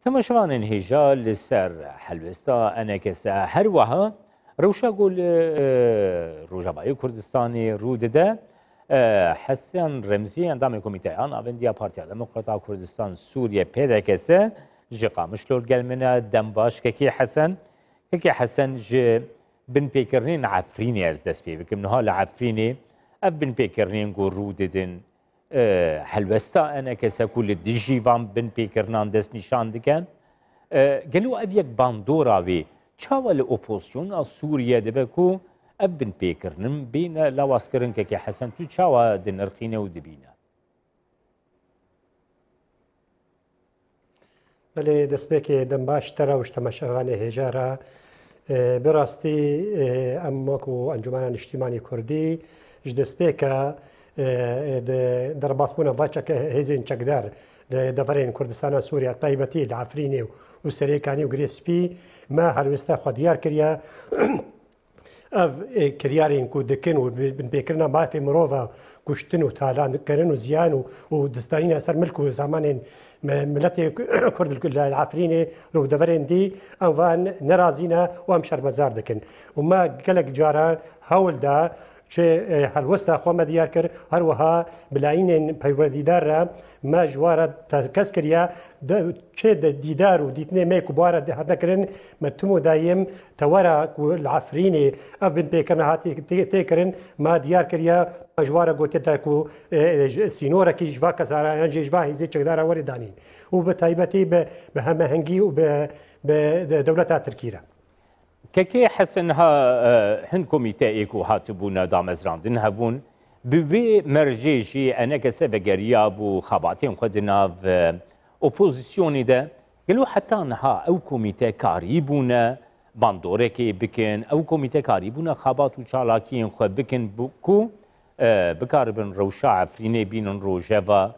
تماشوان انهجار لسر حلوستا انا كسا هر وها روشا قول روجابای کردستانی رودده حسن رمزی اندام کمیته آن اوندیا پارتیا دموکراتا کردستان سوریه پیدا کسه جقا مشلول گلمنا دم باش که حسن ج بن پیکرنین عفرینی از دست پی بکم نها لعفرینی اف بن پیکرنین گو روددن هلوستا انا کسا کل دیجیوان بن پیکرنان دست نشان دکن گلو اف یک باندورا وی چاول اپوزیسیون سوریه دبکو اف بن پیکرنم بین لواسکرن که حسن تو چاوا دنرخینه و دبینه بله دست بکی دم باش تراوش تماشاوانه هجاره براستی امکو انجمن اجتماعی کردی دست بک در باسپونا واچا که هزین چقدر دفرین کردستان سوریه طیبتی العفرینی و سریکانی و گریسپی ما هلوستا خودیار کریا اف کریارین کو دکن و بکرنا ما فی مروفا کشتن و تالان کرن و زیان و دستانین اثر ملک و زمان ملت کرد العفرینی رو دفرین دی انوان نرازینا و هم شرمزار دکن و ما گلک جارا هول دا چه هلوستا خوام دیار کرد هر وها بلاین پیوردیدار را ما جوارا تکس کریا چه دیدار و دیتنه میکو بارا ده کرن متمو دایم توارا العفرینی اف بن پیکرن هاتی تکرن ما دیار کریا جوارا گوته تا کو سینورا کی جوا کسارا جوا هیزی چقدر وری دانین و به تایبتی به هماهنگی و به دولت ترکیه كي حسنها هن كوميتي ايكو هاتبونا دامزراندن هبون ببي مرجيجي انا كسبه قرياب وخباتين خدنا في اوبوزيسيوني ده قالوا حتى انها او كوميتي كاريبونا باندوركي بكن او كوميتي كاريبونا خبات وشالاكين خو بكن بكو بكاربن روشا عفريني بين روجافا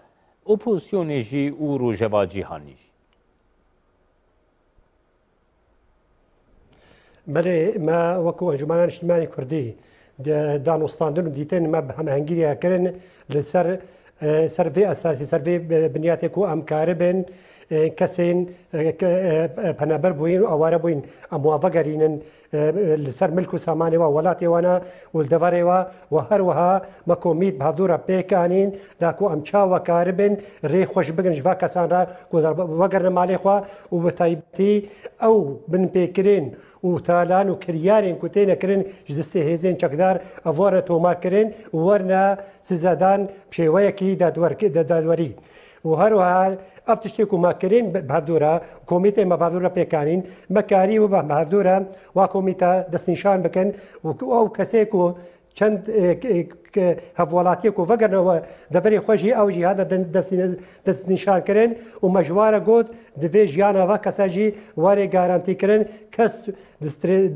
اوبوزيوني جي وروجافا جيهاني بله ما وكو انجمن اجتماعی کردی دانوستاندن و دیتن ما به هماهنگی کردن لسر سروی اساسی سروی بنیاتی کو امکاربن کسین پنابر بوین و آواره بوین موافقرینن لسر ملک و سامانه و ولاتی وانا والدواره و هر وها مکومید بهدورا پیکانین داکو امچا و کاربن ری خوش بگن جوا کسان را وگرن مالی خوا و بتایبتی او بن پیکرین و تالان و کریارین کتین کرن جدسته هزین چقدر اواره توما کرن ورنا سزادان بشیوه کی دادوری و هر وها افتشتی کو ما کرین بهدورا کمیته ما بهدورا پیکانین مکاری و بهدورا و کمیته دست نشان بکن و او کسی کو چند هفولاتی کو وگرن و دفری خوشی او جهاد دست نشان کرن و مجوار گود دوی جیانا و کساجی واری گارانتی کرن کس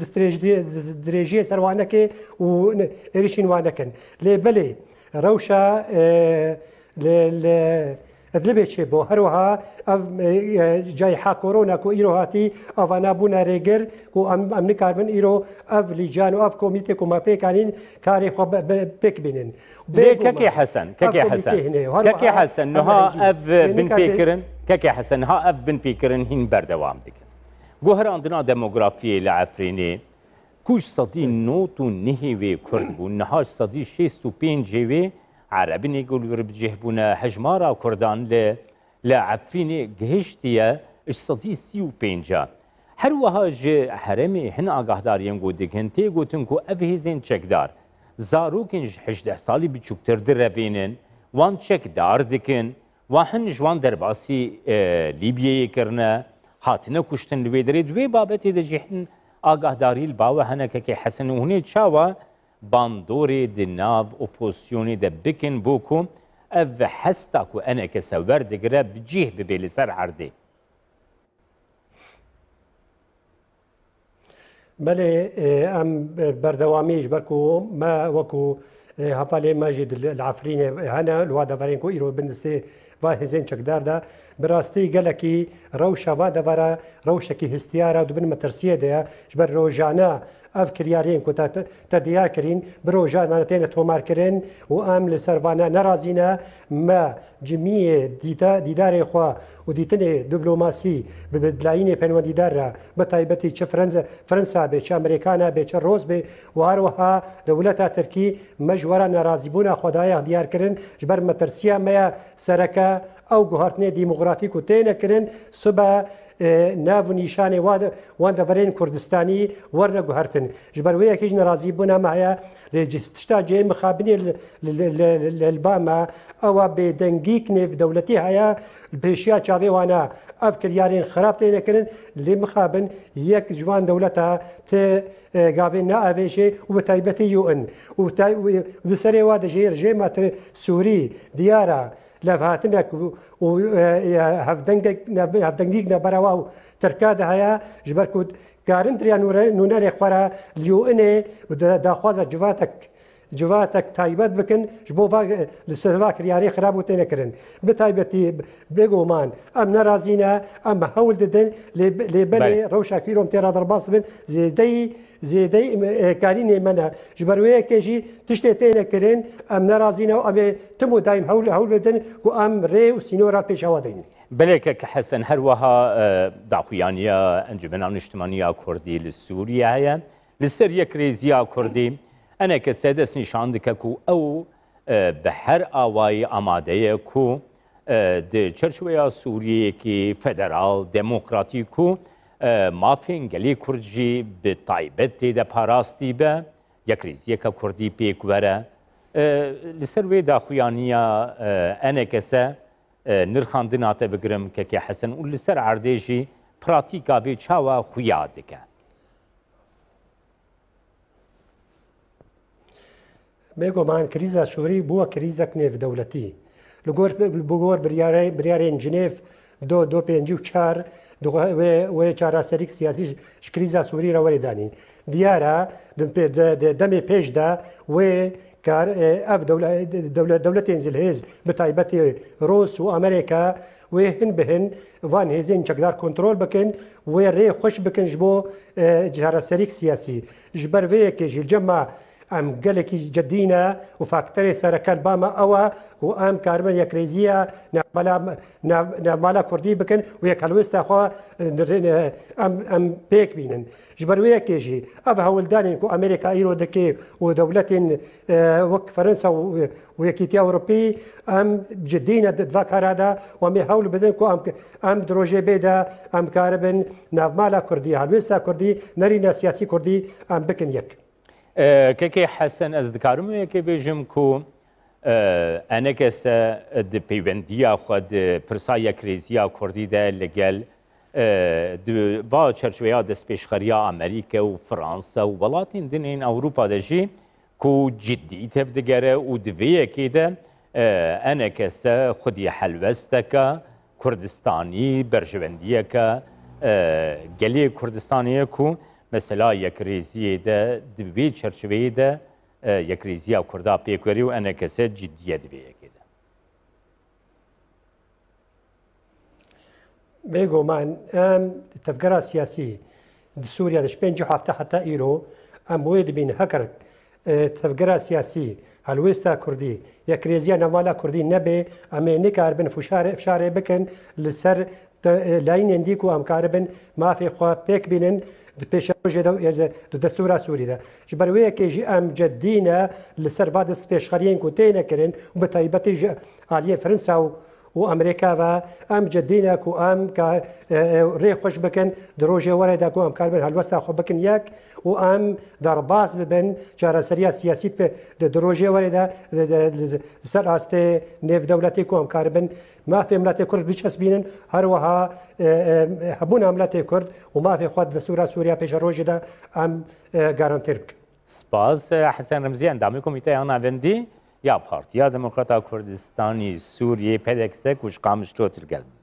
دستریجی سروانه که و ایشین وانه کن لی بله روشا ادلبه چه بو هر وها جایحه کرونا کو ایرو هاتی افانا بونا ریگر کو امنی کاربن ایرو اف لیجان و اف کمیته کو ما پیکانین کاری خو بک بینن كاكي حسن كاكي حسن نها اف بن بيكرن كاكي حسن نها اف بن بيكرن هين بردوام دك جوهر عندنا ديموغرافيه لعفريني كوش صدي نوت نهي كرد بو نهاش صدي شيستو بين جيوي عربي يقولوا بجهبونا حجمارا وكردان لعفريني جهشتيا اش صدي سيو بينجا هروها جي حرمي هنا اقهداريان قودك هنتي قوتنكو افهزين چكدار زاروكن حجده سالي بچوكتر درفينن وان چكدار دكن وان جوان درباسي ليبيا كرنا هاتنا كشتن لويدري دوي بابتي دجحن اقهداري الباوة هنا كي حسن وهني تشاوا باندوري دناف اوبوزيوني ده بكن بوكو اف حستاكو انا كسور دقرا بجيه ببيلي سر عردي بله ام بردوامیش برکو ما وکو هفاله ماجد العفرین هنا الوادا فرين كو ايرو بندسته و هزین چکداردا براستی گلکی روشا و دوارا روشکی هستیارا دو بن مترسیه ده جبر روزانه اف کریارین کو تا دیار کرین بروزانه تین تومار کرین و ام لسروانه نرازینا ما جمعیه دیدار خوا و دیتن دیپلماسی به بدلاین پنوندیدار را بتایبتی چه فرانسا به چه امریکا به چه روس به و هروها دولت ترکی مجورا نرازیبونا خدای دیار کرن جبر مترسیه ما سرکا او گهارتنی دیموگرافیک و تینه کرن صبح ناو نیشانه وان دورین کردستانی ورنه گهارتن جبر ویا کیج نرازی بونا معایا لجستا جای مخابنی للباما او به دنگیک نف دولتی هیا بشیا چاوی وانا افکر یارین خراب تینه کرن لمخابن یک جوان دولتها ت گاوین ناویشه و بتایبتی یو ان و دسری واد جیر جماعت سوری دیارا لفهاتنك و هفدنجيك نبروا تركاد هيا جبركود كارنتريا نونر خورا اليو داخوازا جواتك تايبات بكن جبوفا لسوا كرياري خراب وتنكرن بتايبتي بيغومان ام نرازينا ام هول ددن لبني روشا كيروم تيرا درباس بن زيدي كارين منا جبرويه كيجي تشتي كرين ام نرازينا ام تمو دايم هول ددن وام ري وسينورا بيشاودين بلك حسن هروها داخويانيا انجمن اجتماعيه كردي لسوريا هي لسوريا كريزيا كردي أنا كسادس نشان دككو أو بحر آوای آماده کو د چرچویا سوریه کی فدرال دموکراتیکو مافین گلی کردجی به تایبت ده پاراستی به یک ریزیه که کردی پیک وره لسر وی داخویانیا أنا کسا نرخاندنات بگرم که حسن و لسر عردیجی پراتیکا وی چاوا خویا دکه بيجو مان كريزا سوري بوا كريزا كنيف دولتي لغور بريارين جنيف دو بينجو چار و چارا سريك سياسي كريزا سوري را ولداني ديارا دمي بيش دا و كار اف دولتين زلهيز بتايبتي روس وامريكا وهن بهن وان هزين چقدار كنترول بكن وري خوش بكن جبو جارا سريك سياسي جبر ويكي الجمع ام قالكي جدينا وفاكتوري سركال باما اوا وام كاربن يكريزيا نعمالا كردي بكن ويك هلوستا خو ام بيك بينن جبرويا كيجي اف هولدان كو امريكا ايرو دكي ودولتين وك فرنسا ويكيتيا اوروبي ام جدينا دفاكارادا ومي هول بدن كو ام دروجي بيدا ام كاربن نعمالا كردي هلوستا كردي نرينا سياسي كردي ام بكن يك كي حسن أذكرهم يكي بيجم كو أنا كس د بيونديا خد برسايا كريزيا كردي ده لجل د با چرچويا د سبيشخريا أمريكا وفرنسا وبلاطين دنين أوروبا دجي كو جدي تبدجرة ودفيا كده أنا كس خدي حلوستك كردستاني برجونديا كا جلي كردستانية كو مثلا یک ریزی ده دوی چرچوی ده یک ریزی او کرده پیکوری و انا کسی جدیه دوی کده بيجو مان تفكير سياسي سوريا دش بين هفته حتى ايرو ام ويد بين هكر تفكير سياسي هلوستا كردي يا كريزيا نوالا كردي نبي ام نكار بن فشار بكن لسر لاين انديكو ام كاربن ما في خو بيك بينن پیش روزه دستور سوری ده جبرویه که جی ام جدینا لسر بعد پیشخرین کو تینه کرن و به تایبتی عالیه فرانسا و امریکا و ام جدینا کو ام کا ری خوش بکن دروجه ورده کو ام کاربن هلوستا خو بکن یک و ام در باز ببن چاره سریا سیاسی به دروجه ورده سر است نف دولتی کو ام کاربن ما في ملات كرد بيشس بينن هروها هبونا ملات كرد وما في خود دستور سوريا بيش روجدا ام غارانتيرك سپاس حسن رمزیان دامی کمیته انا وندی یا پارتیا دموکراتا کردستانی سوریه پدکسه کش قامش توتر گلب